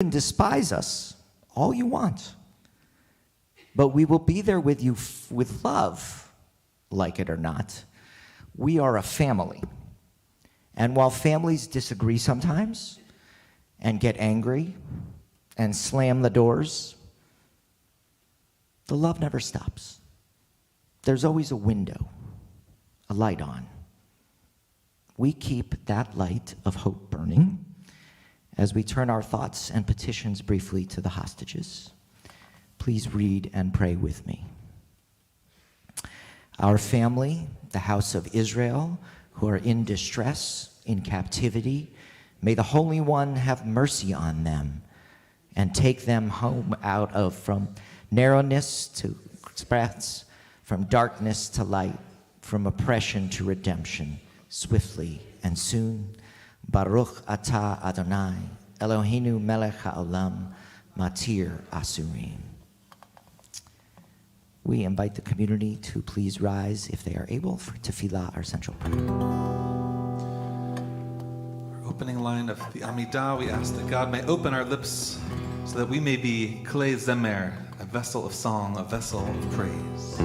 can despise us all you want, but we will be there with you with love, like it or not. We are a family. And while families disagree sometimes and get angry and slam the doors, the love never stops. There's always a window, a light on. We keep that light of hope burning as we turn our thoughts and petitions briefly to the hostages. Please read and pray with me. Our family, the house of Israel, who are in distress, in captivity, may the Holy One have mercy on them and take them home from narrowness to express, from darkness to light, from oppression to redemption, swiftly and soon. Baruch atah Adonai, Eloheinu melech haolam, matir asurim. We invite the community to please rise, if they are able, for tefillah, our central prayer. Our opening line of the Amidah, we ask that God may open our lips so that we may be klei zemer, a vessel of song, a vessel of praise.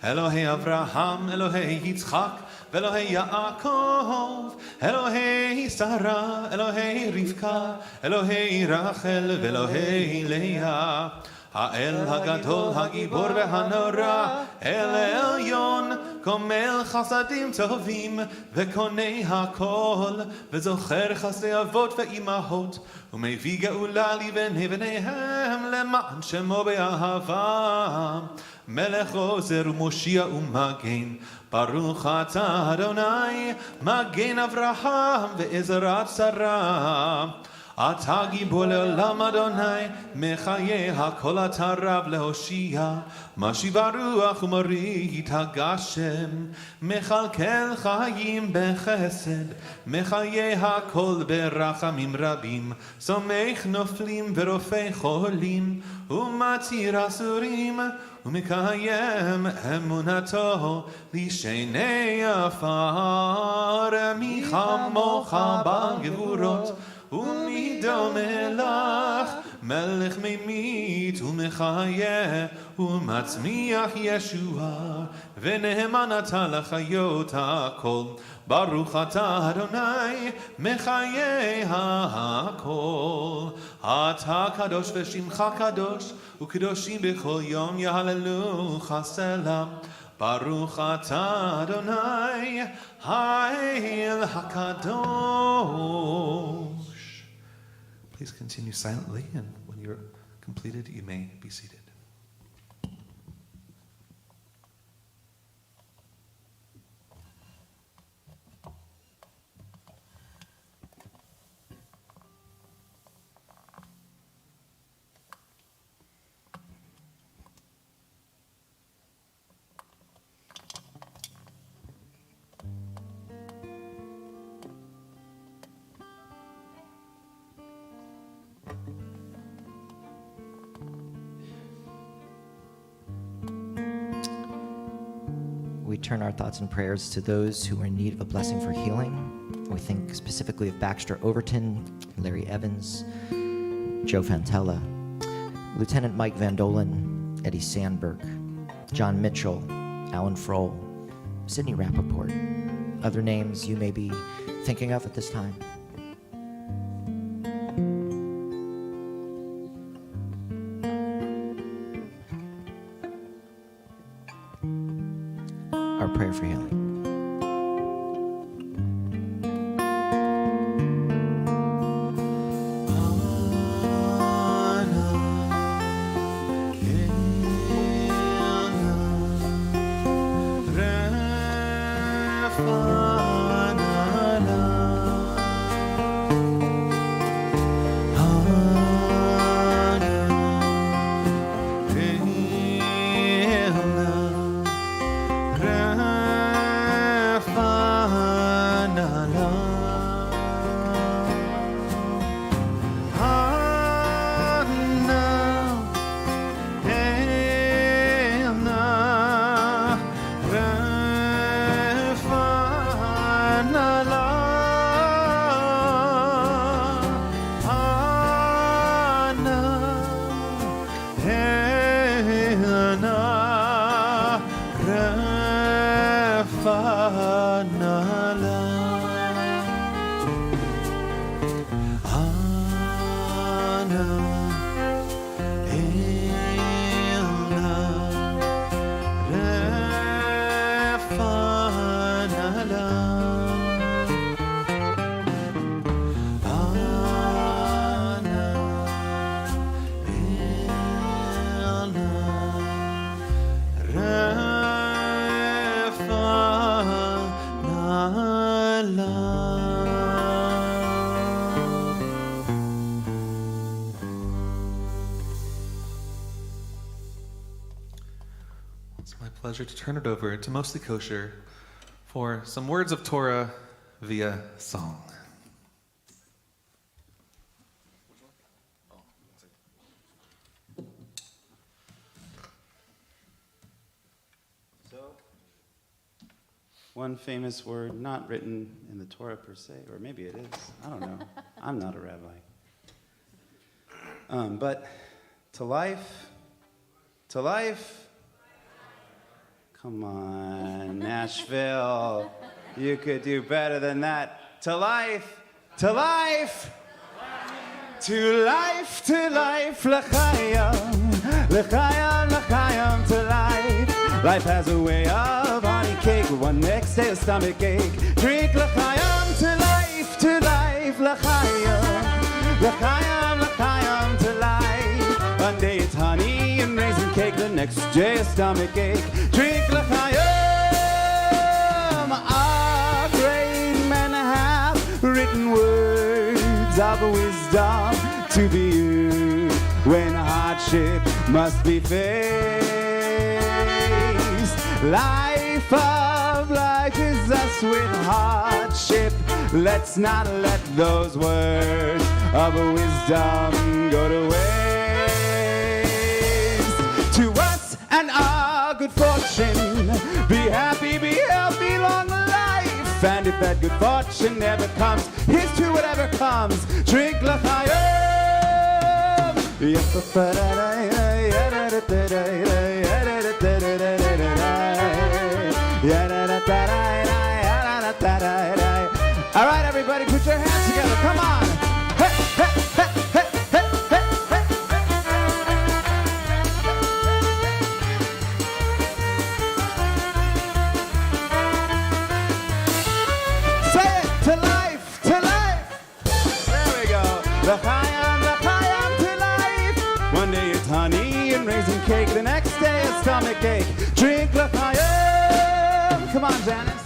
Elohei Avraham, Elohei Yitzchak, Elohei Yaakov, Elohei Sarah, Elohei Rivka, Elohei Rachel, Elohei Leah, Ha'el Hagadol, Hagibor veHanora, El Elyon, Komel Chasadim Tovim, Vekonei HaKol, Vezocher Chasdei Avot ve'imahot, Umevi Geula Livnei Vneihem Leman Shemo be'ahava. Melech Ozer u'Moshia u'Magen, Baruch atah Adonai, Magen Avraham ve'Ezerat Sarah. Atah gibor le'olam Adonai, Mechayeh hakol atah Rav le'Hoshia, Mashiv haruach u'marit haGashem, Mechalkel chayim bechesed, Mechayeh hakol berachamim rabim, Somech noflim ve'rofei cholim, u'matir asurim, ומקיים אמונתו לשני עפר, מי כמוך בגבורות ומדומה לך, מלך ממית ומחיה ומצמיח ישועה, ונאמן אתה לחיות הכל. ברוך אתה אדוני מחיי הכל. אתה קדוש ושמך קדוש, וקדושים בכל יום יהללוך סלם. ברוך אתה אדוני האל הקדוש. Please continue silently, and when you're completed, you may be seated. We turn our thoughts and prayers to those who are in need of a blessing for healing. We think specifically of Baxter Overton, Larry Evans, Joe Fantella, Lieutenant Mike Van Dolen, Eddie Sandberg, John Mitchell, Alan Frohl, Sidney Rappaport. Other names you may be thinking of at this time? Our prayer for healing. Pleasure to turn it over to Mostly Kosher for some words of Torah via song. So, one famous word not written in the Torah per se, or maybe it is, I don't know. I'm not a rabbi. But to life, come on, Nashville. You could do better than that. To life, to life, l'chaim, l'chaim, to life. Life has a way of honey cake with one next day a stomach ache. Drink l'chaim, to life, l'chaim, l'chaim, to life. One day it's honey and raisin cake, the next day a stomach ache. Drink l'chaim. Our great men have written words of wisdom to be used when hardship must be faced. Life of life is us with hardship. Let's not let those words of wisdom go to waste. To us and our good fortune, be happy, be healthy, long life. And if that good fortune never comes, here's to whatever comes. Drink l'chaim. All right, everybody, put your hands together. Come on. Hey, hey, hey, hey, hey, hey, hey. Say it, to life, to life. There we go. L'chaim, to life. One day it's honey and raisin cake, the next day it's stomach ache. Drink l'chaim. Come on, Janice.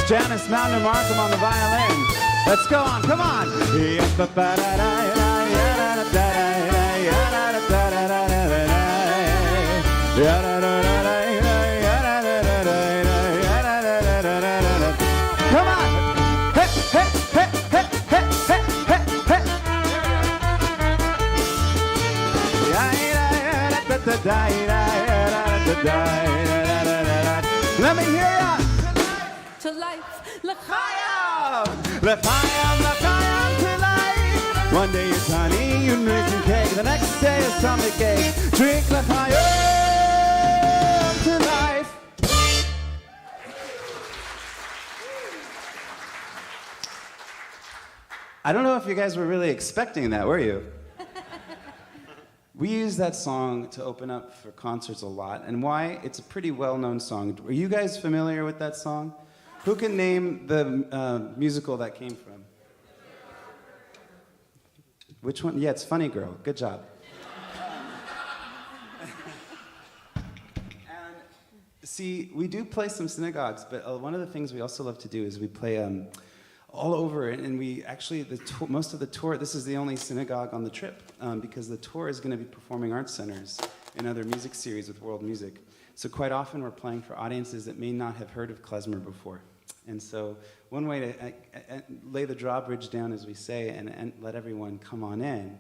It's Janice Mountain Markham on the violin. Let's go on, come on. Come on. Hey, hey, hey, hey, hey, hey, hey. Let me hear ya. To life, L'chaim, l'chaim, l'chaim to life. One day it's honey and raisin cake, the next day is stomach ache. Drink l'chaim to life. I don't know if you guys were really expecting that, were you? We use that song to open up for concerts a lot, and why? It's a pretty well-known song. Are you guys familiar with that song? Who can name the musical that came from? Which one? Yeah, it's Funny Girl. Good job. And see, we do play some synagogues, but one of the things we also love to do is we play all over, and we actually, most of the tour, this is the only synagogue on the trip, because the tour is going to be performing arts centers and other music series with world music. So quite often we're playing for audiences that may not have heard of klezmer before. And so one way to lay the drawbridge down, as we say, and let everyone come on in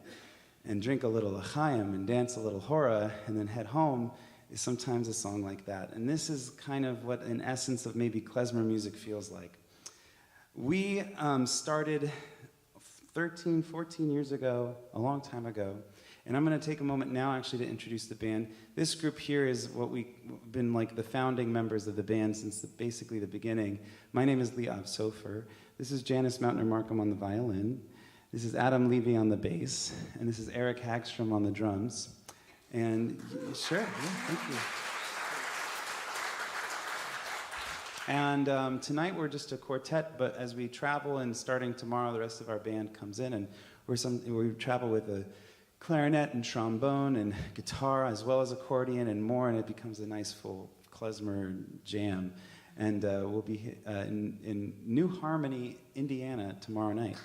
and drink a little l'chaim and dance a little hora and then head home is sometimes a song like that. And this is kind of what an essence of maybe klezmer music feels like. We started 13, 14 years ago, a long time ago, and I'm going to take a moment now actually to introduce the band. This group here is what we've been like the founding members of the band since basically the beginning. My name is Liav Sofer. This is Janice Mountain Markham on the violin. This is Adam Levy on the bass, and this is Eric Hagstrom on the drums. And sure, yeah, thank you. And tonight we're just a quartet, but as we travel and starting tomorrow, the rest of our band comes in, and we travel with a clarinet and trombone and guitar, as well as accordion and more, and it becomes a nice full klezmer jam. And we'll be in New Harmony, Indiana tomorrow night.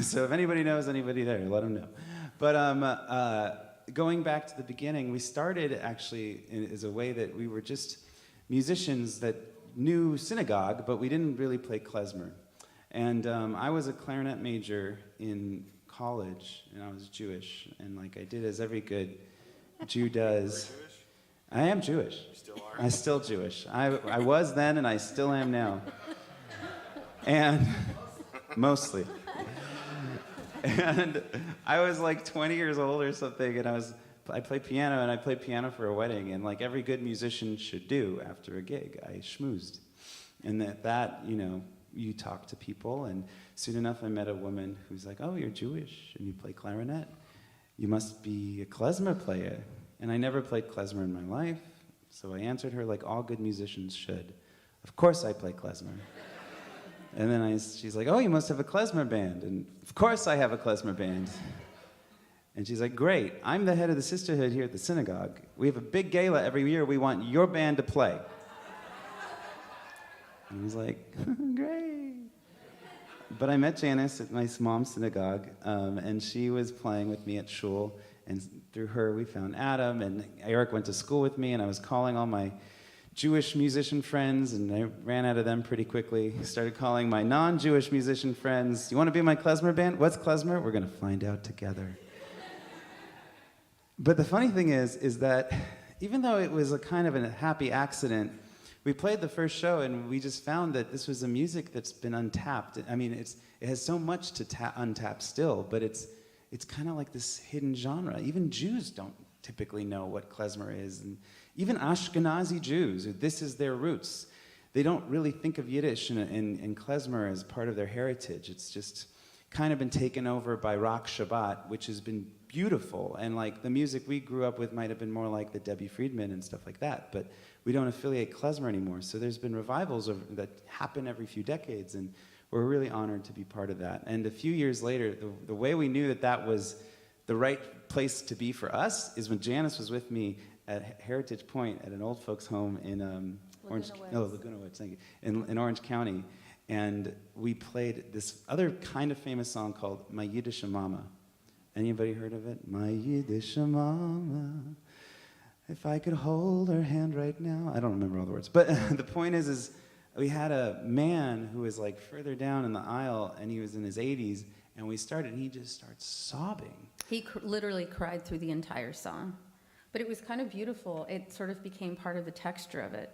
So if anybody knows anybody there, let them know. But going back to the beginning, we started actually as a way that we were just musicians that knew synagogue, but we didn't really play klezmer. And I was a clarinet major in college, and I was Jewish, and like I did as every good Jew does. I am Jewish. You still are? I'm still Jewish. I was then, and I still am now. And mostly. And I was like 20 years old or something, and I played piano, and I played piano for a wedding, and like every good musician should do after a gig, I schmoozed. And that you know, you talk to people, and soon enough I met a woman who's like, oh, you're Jewish, and you play clarinet. You must be a klezmer player. And I never played klezmer in my life, so I answered her like all good musicians should. Of course I play klezmer. And then she's like, oh, you must have a klezmer band. And of course I have a klezmer band. And she's like, great, I'm the head of the sisterhood here at the synagogue. We have a big gala every year. We want your band to play. And I was like, great. But I met Janice at my mom's synagogue, and she was playing with me at shul. And through her, we found Adam, and Eric went to school with me, and I was calling all my Jewish musician friends, and I ran out of them pretty quickly. Started calling my non-Jewish musician friends. You want to be in my klezmer band? What's klezmer? We're going to find out together. But the funny thing is that even though it was a kind of a happy accident, we played the first show, and we just found that this was a music that's been untapped. I mean, it has so much to untap still, but it's kind of like this hidden genre. Even Jews don't typically know what klezmer is. And even Ashkenazi Jews, this is their roots. They don't really think of Yiddish and klezmer as part of their heritage. It's just kind of been taken over by rock Shabbat, which has been beautiful. And like the music we grew up with might have been more like the Debbie Friedman and stuff like that. But we don't affiliate klezmer anymore. So there's been revivals that happen every few decades. And we're really honored to be part of that. And a few years later, the way we knew that was the right place to be for us is when Janice was with me at Heritage Point at an old folks home in Laguna Woods, thank you, in Orange County. And we played this other kind of famous song called My Yiddish Mama. Anybody heard of it? My Yiddish Mama, if I could hold her hand right now. I don't remember all the words. But the point is we had a man who was like further down in the aisle, and he was in his 80s, and we started, and he just starts sobbing. He literally cried through the entire song. But it was kind of beautiful. It sort of became part of the texture of it.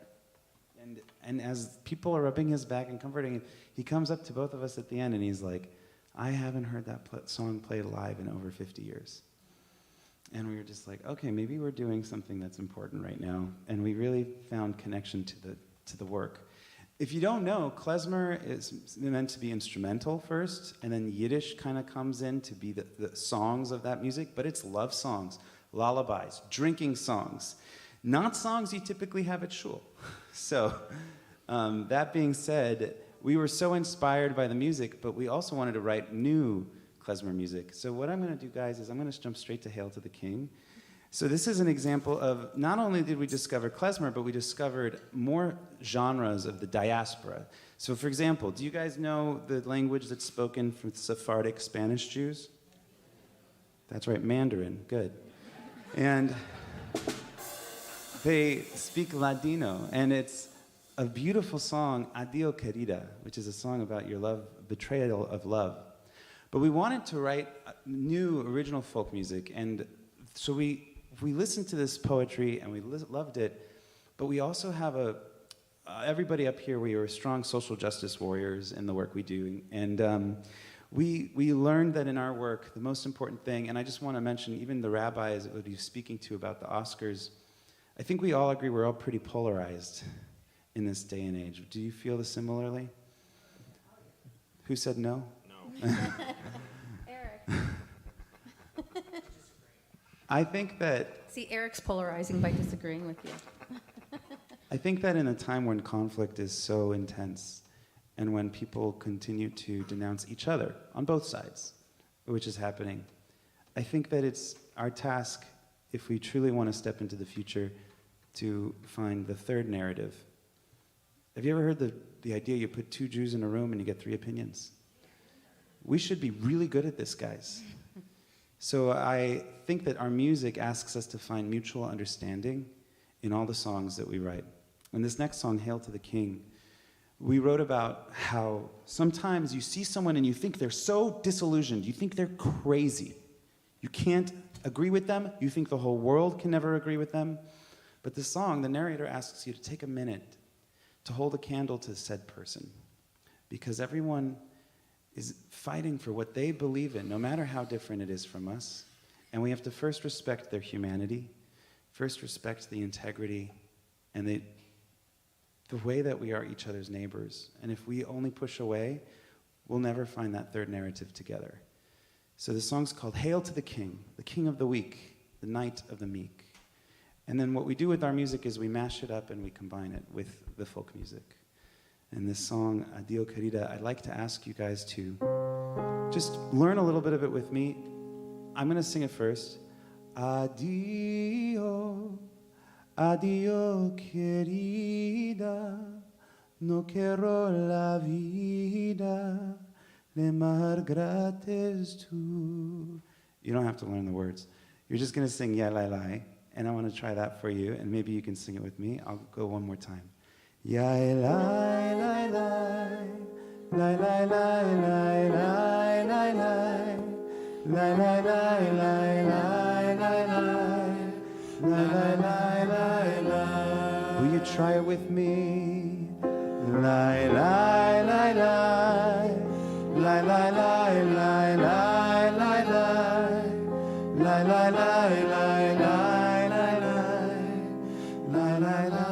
And as people are rubbing his back and comforting him, he comes up to both of us at the end, and he's like, I haven't heard that song played live in over 50 years. And we were just like, okay, maybe we're doing something that's important right now. And we really found connection to the work. If you don't know, klezmer is meant to be instrumental first, and then Yiddish kind of comes in to be the songs of that music, but it's love songs, lullabies, drinking songs, not songs you typically have at shul. So that being said, we were so inspired by the music, but we also wanted to write new klezmer music. So what I'm going to do, guys, is I'm going to jump straight to Hail to the King. So this is an example of, not only did we discover klezmer, but we discovered more genres of the diaspora. So for example, do you guys know the language that's spoken from Sephardic Spanish Jews? That's right, Mandarin, good. And they speak Ladino, and it's a beautiful song, Adio Querida, which is a song about your love, betrayal of love. But we wanted to write new original folk music, and so we listened to this poetry and we loved it, but we also have everybody up here, we are strong social justice warriors in the work we do, and we learned that in our work, the most important thing, and I just want to mention even the rabbis that would be speaking to about the Oscars, I think we all agree we're all pretty polarized in this day and age. Do you feel this similarly? Who said no? No. Eric. I think that... See, Eric's polarizing by disagreeing with you. I think that in a time when conflict is so intense and when people continue to denounce each other on both sides, which is happening, I think that it's our task, if we truly want to step into the future, to find the third narrative. Have you ever heard the idea you put two Jews in a room and you get three opinions? We should be really good at this, guys. So I think that our music asks us to find mutual understanding in all the songs that we write. In this next song, Hail to the King, we wrote about how sometimes you see someone and you think they're so disillusioned, you think they're crazy. You can't agree with them, you think the whole world can never agree with them. But the song, the narrator asks you to take a minute to hold a candle to said person, because everyone is fighting for what they believe in, no matter how different it is from us. And we have to first respect their humanity, first respect the integrity and the way that we are each other's neighbors. And if we only push away, we'll never find that third narrative together. So the song's called Hail to the King of the weak, the Knight of the meek. And then what we do with our music is we mash it up and we combine it with the folk music. And this song, Adio Querida, I'd like to ask you guys to just learn a little bit of it with me. I'm going to sing it first. Adio, adio querida, no quiero la vida, le mar gratis tú. You don't have to learn the words. You're just going to sing Ya Lai Lai, and I want to try that for you, and maybe you can sing it with me. I'll go one more time. Ya lai lai lai, lai lai lai lai lai lai lai, lai lai lai lai lai lai lai, lai lai lai. Will you try it with me? Lai lai lai lai, lai lai lai lai lai lai lai, lai lai lai lai lai lai, lai lai lai.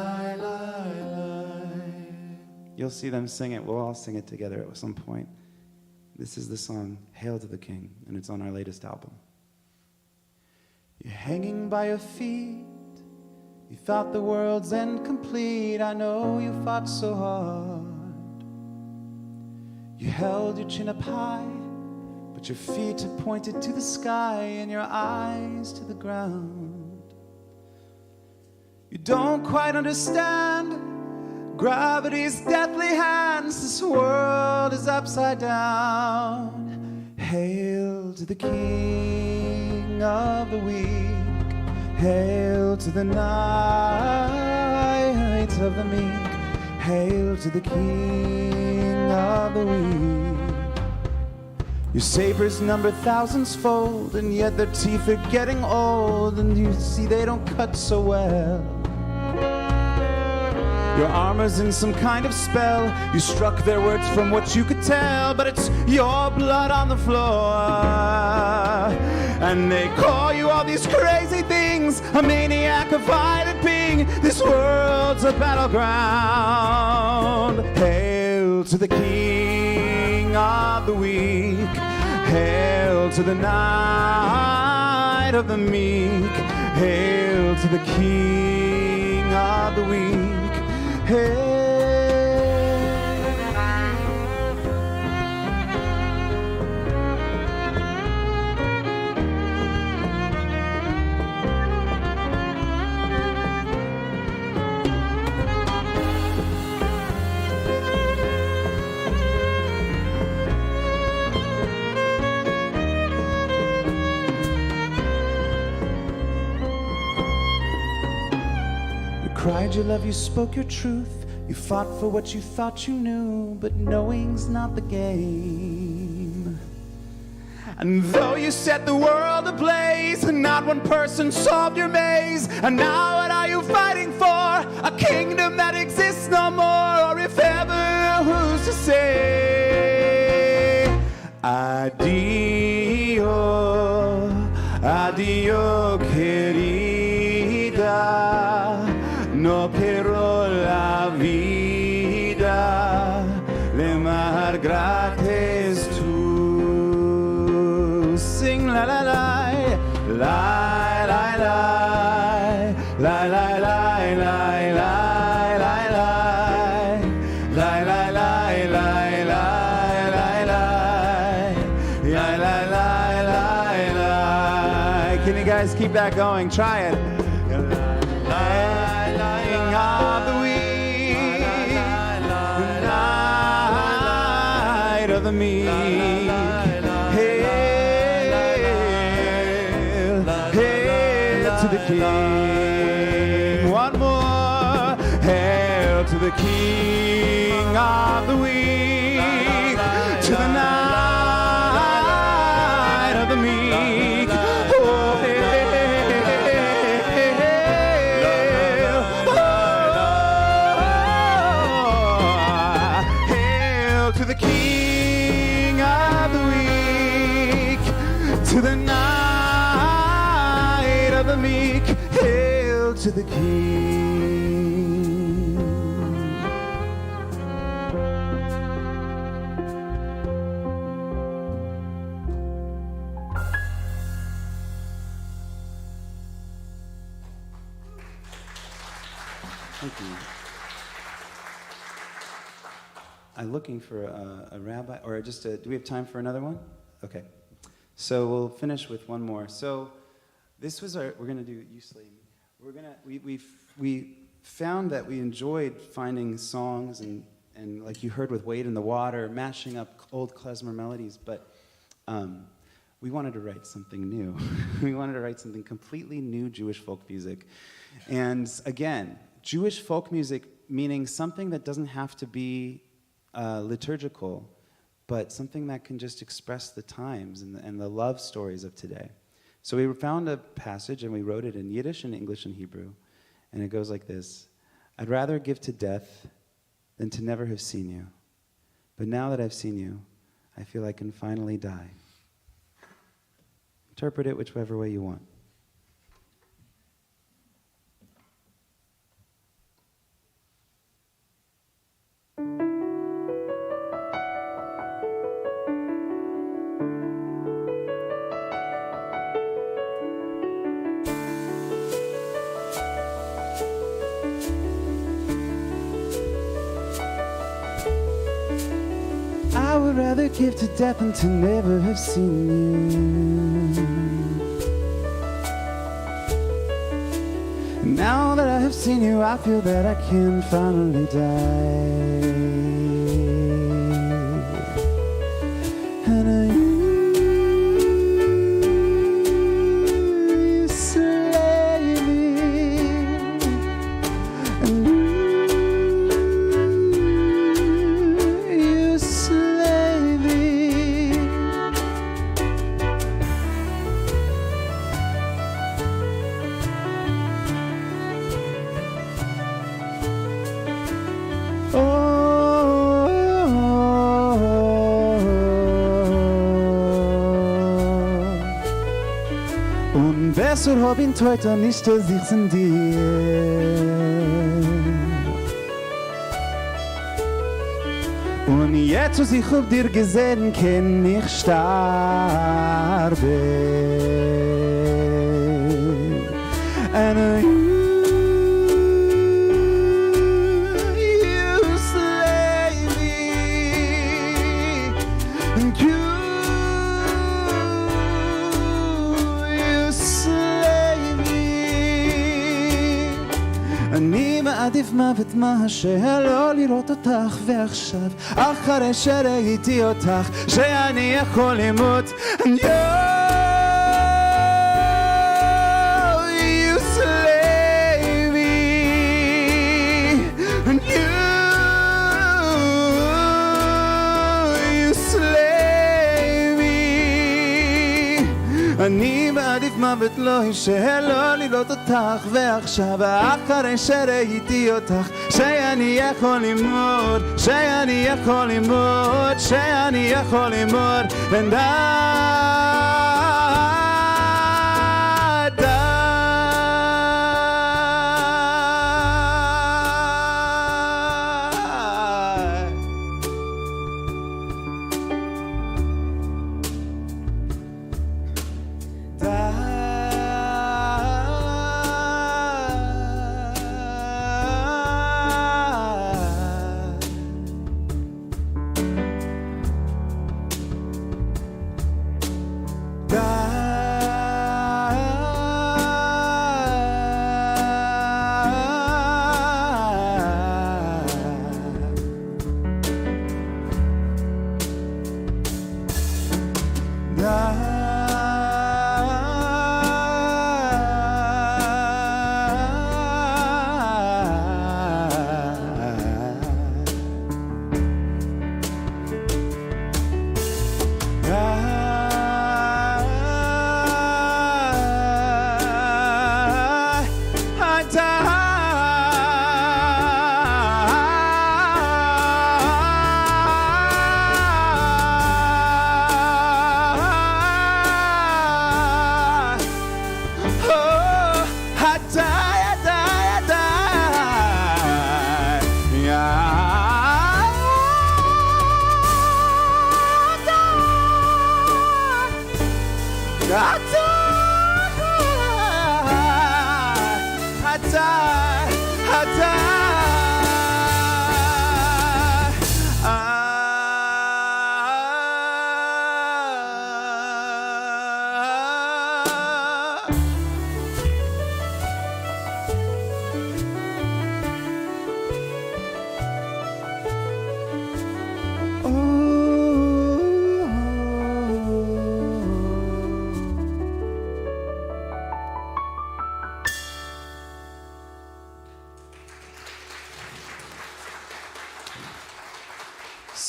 You'll see them sing it. We'll all sing it together at some point. This is the song, Hail to the King, and it's on our latest album. You're hanging by your feet. You thought the world's end complete. I know you fought so hard. You held your chin up high, but your feet had pointed to the sky and your eyes to the ground. You don't quite understand Gravity's deathly hands, this world is upside down. Hail to the King of the weak. Hail to the night of the meek. Hail to the King of the weak. Your sabers number thousands fold, and yet their teeth are getting old, and you see they don't cut so well. Your armor's in some kind of spell. You struck their words from what you could tell, but it's your blood on the floor. And they call you all these crazy things, a maniac, a violent being. This world's a battleground. Hail to the King of the weak. Hail to the night of the meek. Hail to the King of the weak. Hail. Cried your love, you spoke your truth. You fought for what you thought you knew, but knowing's not the game. And though you set the world ablaze, and not one person solved your maze, and now what are you fighting for? A kingdom that exists no more, or if ever, who's to say? Adio, adio, querida. No quiero la vida, le más grande es tú. Sing la la la, la la la, la la la, la la la, la la la, la. Can you guys keep that going? Try it. Of the weak, the night of the meek. Hail, hail to the King. One more. Hail to the King of the weak, to the night of the meek. Oh, to the night of the meek. Hail to the King. Thank you. I'm looking for a rabbi, or just do we have time for another one? Okay. So we'll finish with one more. So this was we're going to do You Slay Me. We found that we enjoyed finding songs and like you heard with Wade in the Water, mashing up old klezmer melodies, but we wanted to write something new. We wanted to write something completely new Jewish folk music. And again, Jewish folk music meaning something that doesn't have to be liturgical, but something that can just express the times and the love stories of today. So we found a passage and we wrote it in Yiddish and English and Hebrew, and it goes like this: I'd rather give to death than to never have seen you. But now that I've seen you, I feel I can finally die. Interpret it whichever way you want. I would rather give to death than to never have seen you. Now that I have seen you, I feel that I can finally die. And you slay me, and you slay me. Und besser hab ihn heute nicht als ich in dir. Und jetzt, was ich auf dir gesehen, kann ich sterben. And you slay me, and you slay me. אני מעדיף מוות מאשר לא לראות אותך, ועכשיו אחרי שראיתי אותך שאני יכול למות. And you slay me, and you slay me. אני מעדיף מוות לא יישאר לא לראות אותך, ועכשיו אחרי שראיתי אותך שאני יכול למות, שאני יכול למות, שאני יכול למות. And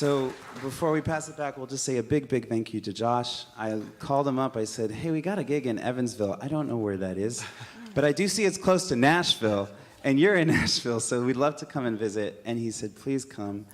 So before we pass it back, we'll just say a big, big thank you to Josh. I called him up. I said, hey, we got a gig in Evansville. I don't know where that is, but I do see it's close to Nashville, and you're in Nashville, so we'd love to come and visit. And he said, please come.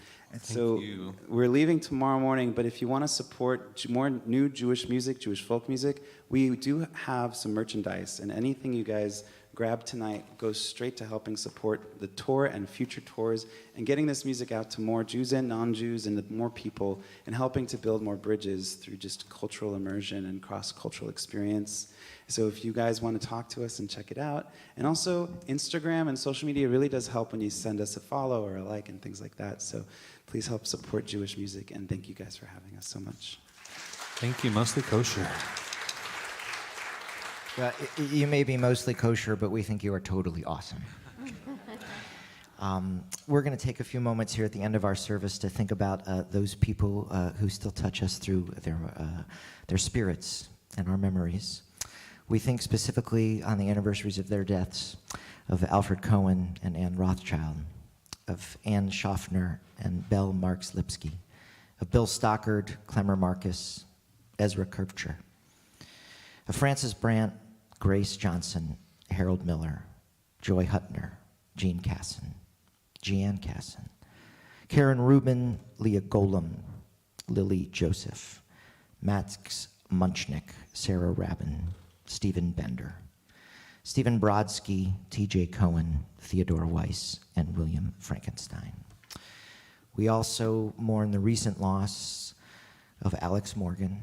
So we're leaving tomorrow morning, but if you want to support more new Jewish music, Jewish folk music, we do have some merchandise, and anything you guys grab tonight goes straight to helping support the tour and future tours and getting this music out to more Jews and non-Jews and more people and helping to build more bridges through just cultural immersion and cross-cultural experience. So if you guys want to talk to us and check it out, and also Instagram and social media really does help when you send us a follow or a like and things like that. So please help support Jewish music, and thank you guys for having us so much. Thank you, Mostly Kosher. You may be mostly kosher, but we think you are totally awesome. We're going to take a few moments here at the end of our service to think about those people who still touch us through their spirits and our memories. We think specifically on the anniversaries of their deaths, of Alfred Cohen and Anne Rothschild, of Anne Schaffner and Belle Marks Lipsky, of Bill Stockard, Clemmer Marcus, Ezra Kircher, of Francis Brandt, Grace Johnson, Harold Miller, Joy Hutner, Jean Casson, Jeanne Casson, Karen Rubin, Leah Golem, Lily Joseph, Max Munchnick, Sarah Rabin, Stephen Bender, Stephen Brodsky, T.J. Cohen, Theodore Weiss, and William Frankenstein. We also mourn the recent loss of Alex Morgan,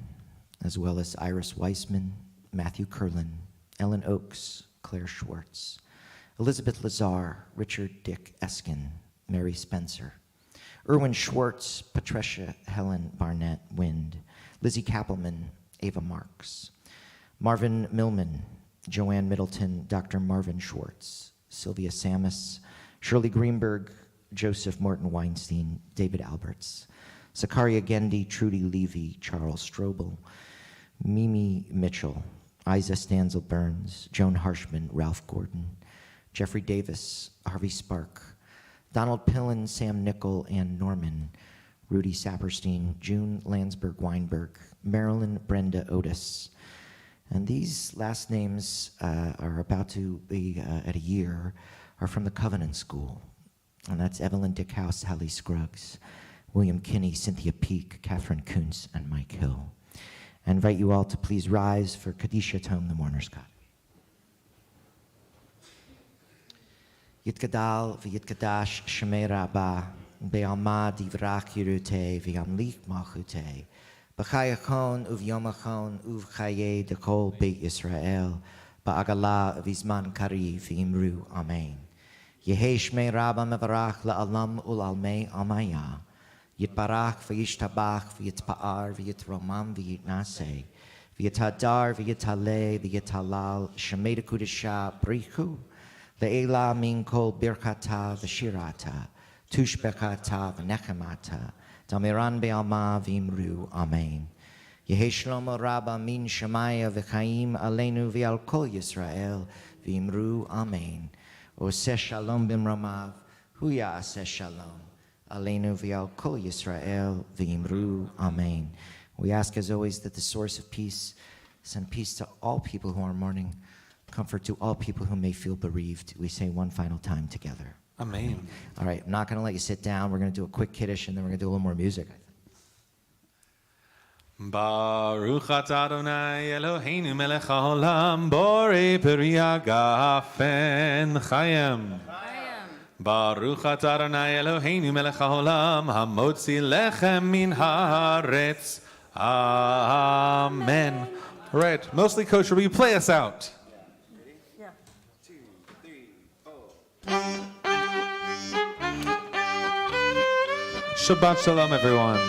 as well as Iris Weissman, Matthew Curlin, Ellen Oakes, Claire Schwartz, Elizabeth Lazar, Richard Dick Eskin, Mary Spencer, Erwin Schwartz, Patricia Helen Barnett Wind, Lizzie Kappelman, Ava Marks, Marvin Millman, Joanne Middleton, Dr. Marvin Schwartz, Sylvia Samus, Shirley Greenberg, Joseph Morton Weinstein, David Alberts, Zakaria Gendy, Trudy Levy, Charles Strobel, Mimi Mitchell, Isa Stanzel Burns, Joan Harshman, Ralph Gordon, Jeffrey Davis, Harvey Spark, Donald Pillen, Sam Nickel, Ann Norman, Rudy Saperstein, June Landsberg Weinberg, Marilyn Brenda Otis. And these last names are about to be at a year, are from the Covenant School. And that's Evelyn Dickhouse, Hallie Scruggs, William Kinney, Cynthia Peake, Catherine Kuntz, and Mike Hill. I invite you all to please rise for Kadisha Tome, the Mourner's God. Yitgadal v'yitgadash shemei rabba, be'alma divrach yirute v'yamlik malchute, b'chayachon uv'yomachon uv'chaye dekol beit Yisrael, ba'agala v'izman kari v'imru amen. Yehei shmei rabba mevarach la'alam ul'almei almaya, Yitbarach v'yishtabach v'yitpa'ar v'yitromam v'yitnaseh, v'yitadar v'yitaleh v'yitalal shemei dekudesha brichu, le'ela min kol birchata v'shirata, tushbechata v'nechemata, damiran be'alma v'imru amen. Yehi shlomo rabba min shemaya v'chaim aleinu v'al kol Yisrael v'imru amen. Oseh shalom b'mromav, hu ya'aseh shalom. Aleinu v'al kol Yisrael v'imru amen. We ask, as always, that the source of peace send peace to all people who are mourning, comfort to all people who may feel bereaved. We say one final time together. Amen. All right, I'm not going to let you sit down. We're going to do a quick kiddush, and then we're going to do a little more music. Baruch atah Adonai Eloheinu melech haolam borei peri hagafen chayim. Baruch atah Adonai Eloheinu melech haolam hamotzi lechem min haaretz. Amen. All right, mostly kosher, will you play us out? Yeah. 2, 3, 4. Shabbat shalom, everyone.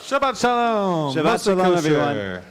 Shabbat Shalom. Shabbat Mostly Shalom, kosher. everyone.